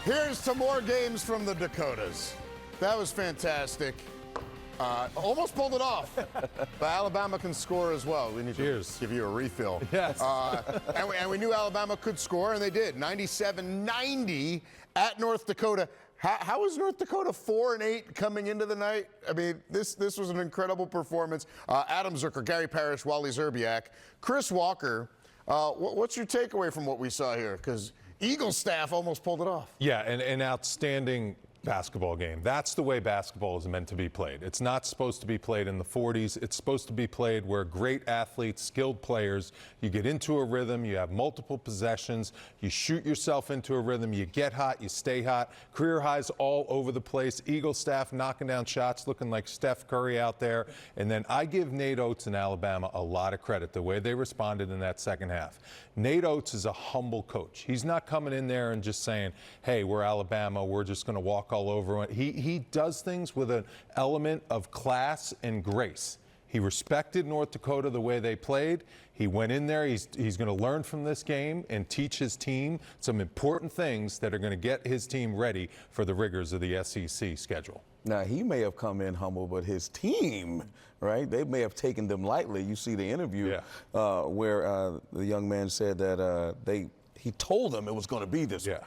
Here's to more games from the Dakotas. That was fantastic. Almost pulled it off. But Alabama can score as well. We need to give you a refill. Yes. And we knew Alabama could score, and they did. 97-90 at North Dakota. How was North Dakota 4-8 coming into the night? I mean, this was an incredible performance. Adam Zucker, Gary Parrish, Wally Zerbiak, Chris Walker. What's your takeaway from what we saw here? Because Eagle staff almost pulled it off. Yeah, and an outstanding basketball game. That's the way basketball is meant to be played. It's not supposed to be played in the 40s. It's supposed to be played where great athletes, skilled players, you get into a rhythm, you have multiple possessions, you shoot yourself into a rhythm, you get hot, you stay hot. Career highs all over the place. Eagle staff knocking down shots, looking like Steph Curry out there. And then I give Nate Oates and Alabama a lot of credit, the way they responded in that second half. Nate Oates is a humble coach. He's not coming in there and just saying, hey, we're Alabama, we're just going to walk all over. He does things with an element of class and grace. He respected North Dakota the way they played. He went in there. He's going to learn from this game and teach his team some important things that are going to get his team ready for the rigors of the SEC schedule. Now, he may have come in humble, but his team, right, they may have taken them lightly. You see the interview where the young man said that he told them it was going to be this way,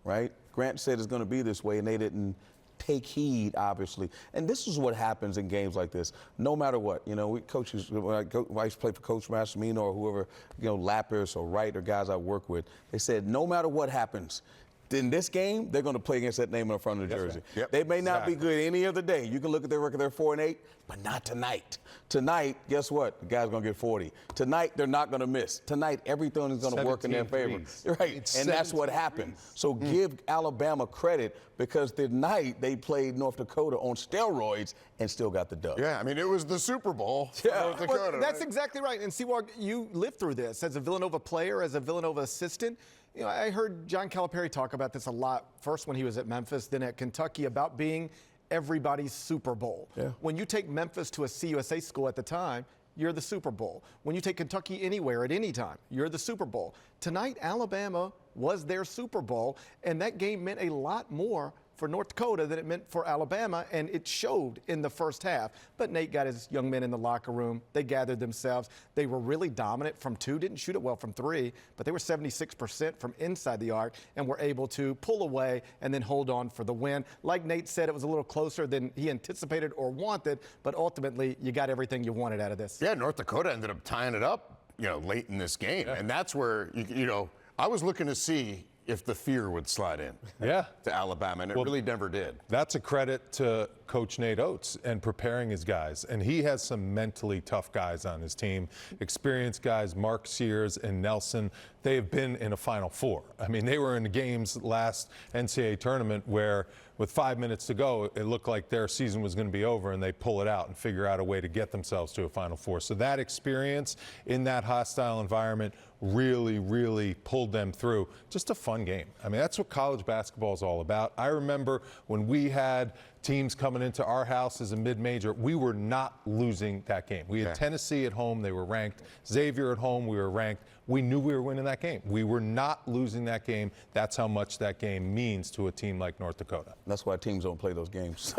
right? Grant said it's going to be this way, and they didn't take heed, obviously. And this is what happens in games like this. No matter what, you know, we coaches, when I used to play for Coach Massimino or whoever, you know, Lapis or Wright or guys I work with, they said no matter what happens, in this game, they're going to play against that name on the front of the jersey. Yep. They may not be good any other day. You can look at their record, they're 4-8, but not tonight. Tonight, guess what? The guy's going to get 40. Tonight, they're not going to miss. Tonight, everything is going to work in their favor. Right, and that's what happened. So give Alabama credit because tonight they played North Dakota on steroids and still got the dub. Yeah, I mean, it was the Super Bowl for North Dakota. Well, that's exactly right. And Seward, you lived through this as a Villanova player, as a Villanova assistant. You know, I heard John Calipari talk about this a lot, first when he was at Memphis, then at Kentucky, about being everybody's Super Bowl. Yeah. When you take Memphis to a CUSA school at the time, you're the Super Bowl. When you take Kentucky anywhere at any time, you're the Super Bowl. Tonight, Alabama was their Super Bowl, and that game meant a lot more for North Dakota than it meant for Alabama, and it showed in the first half. But Nate got his young men in the locker room. They gathered themselves. They were really dominant from two, didn't shoot it well from three, but they were 76% from inside the arc and were able to pull away and then hold on for the win. Like Nate said, it was a little closer than he anticipated or wanted, but ultimately you got everything you wanted out of this. Yeah, North Dakota ended up tying it up, you know, late in this game, and that's where, you know, I was looking to see if the fear would slide in to Alabama, and it really never did. That's a credit to Coach Nate Oates and preparing his guys. And he has some mentally tough guys on his team, experienced guys, Mark Sears and Nelson. They have been in a Final Four. I mean, they were in games last NCAA tournament where with 5 minutes to go, it looked like their season was going to be over, and they pull it out and figure out a way to get themselves to a Final Four. So that experience in that hostile environment really, really pulled them through. Just a fun game. I mean, that's what college basketball is all about. I remember when we had teams coming into our house as a mid-major, we were not losing that game. We had Tennessee at home, they were ranked. Xavier at home, we were ranked. We knew we were winning that game. We were not losing that game. That's how much that game means to a team like North Dakota. That's why teams don't play those games.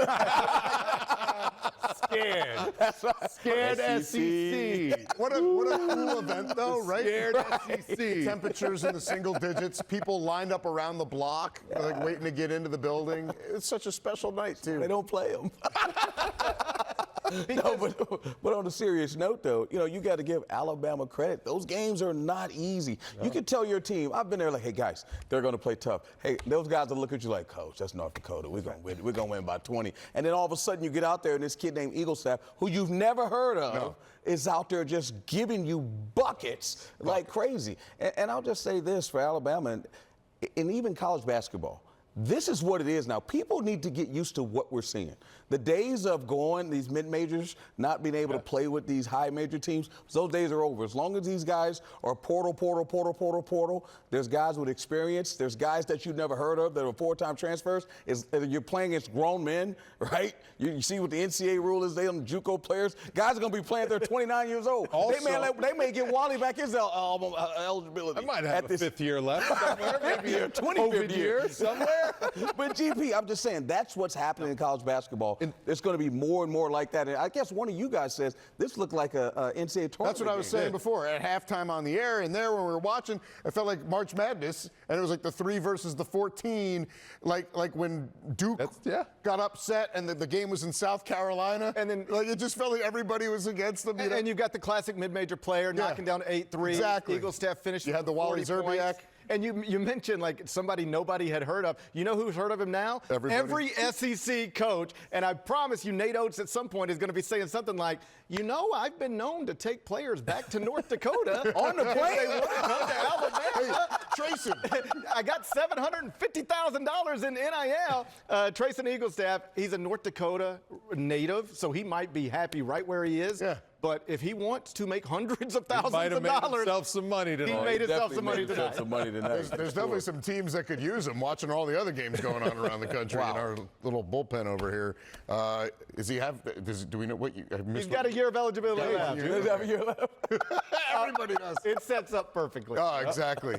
Scared. That's right. Scared SEC. What a cool event, though, right? Scared SEC. Temperatures in the single digits. People lined up around the block, like waiting to get into the building. It's such a special night, too. They don't play them. No, but on a serious note, though, you know, you got to give Alabama credit. Those games are not easy. No. You can tell your team, I've been there like, hey, guys, they're going to play tough. Hey, those guys will look at you like, Coach, that's North Dakota. We're going to win. We're going to win by 20. And then all of a sudden you get out there and this kid named Eaglestaff, who you've never heard of, is out there just giving you buckets like crazy. And I'll just say this for Alabama and even college basketball. This is what it is now. People need to get used to what we're seeing. The days of going, these mid-majors, not being able to play with these high-major teams, those days are over. As long as these guys are portal, there's guys with experience, there's guys that you've never heard of that are four-time transfers. You're playing against grown men, right? You see what the NCAA rule is, they on the JUCO players. Guys are going to be playing, they're 29 years old. Also, they may get Wally back his eligibility. I might have a fifth year left somewhere. Maybe a 25th year somewhere. But GP, I'm just saying that's what's happening in college basketball. There's going to be more and more like that. And I guess one of you guys says this looked like a NCAA tournament. That's what I was saying game. before. At halftime on the air, and there when we were watching, it felt like March Madness, and it was like the 3 versus the 14, like when Duke got upset and the game was in South Carolina, and then like it just felt like everybody was against them. And you've got the classic mid-major player knocking down 8 threes. Exactly. Eagle staff finished. You had the Wally 40 points. Zerbiak. And you mentioned like somebody nobody had heard of. You know who's heard of him now? Everybody. Every SEC coach. And I promise you, Nate Oates at some point is going to be saying something like, you know, I've been known to take players back to North Dakota On the plane? They want to come to Alabama. Trace him. I got $750,000 in NIL. Trayson Eaglestaff, he's a North Dakota native, so he might be happy right where he is. Yeah. But if he wants to make hundreds of He thousands might have of made dollars, himself some money tonight. he made himself Definitely some money made himself tonight. some money tonight. There's definitely some teams that could use him. Watching all the other games going on around the country in our little bullpen over here. Do we know what you? He's got a year of eligibility left. Everybody does. It sets up perfectly. Oh, exactly.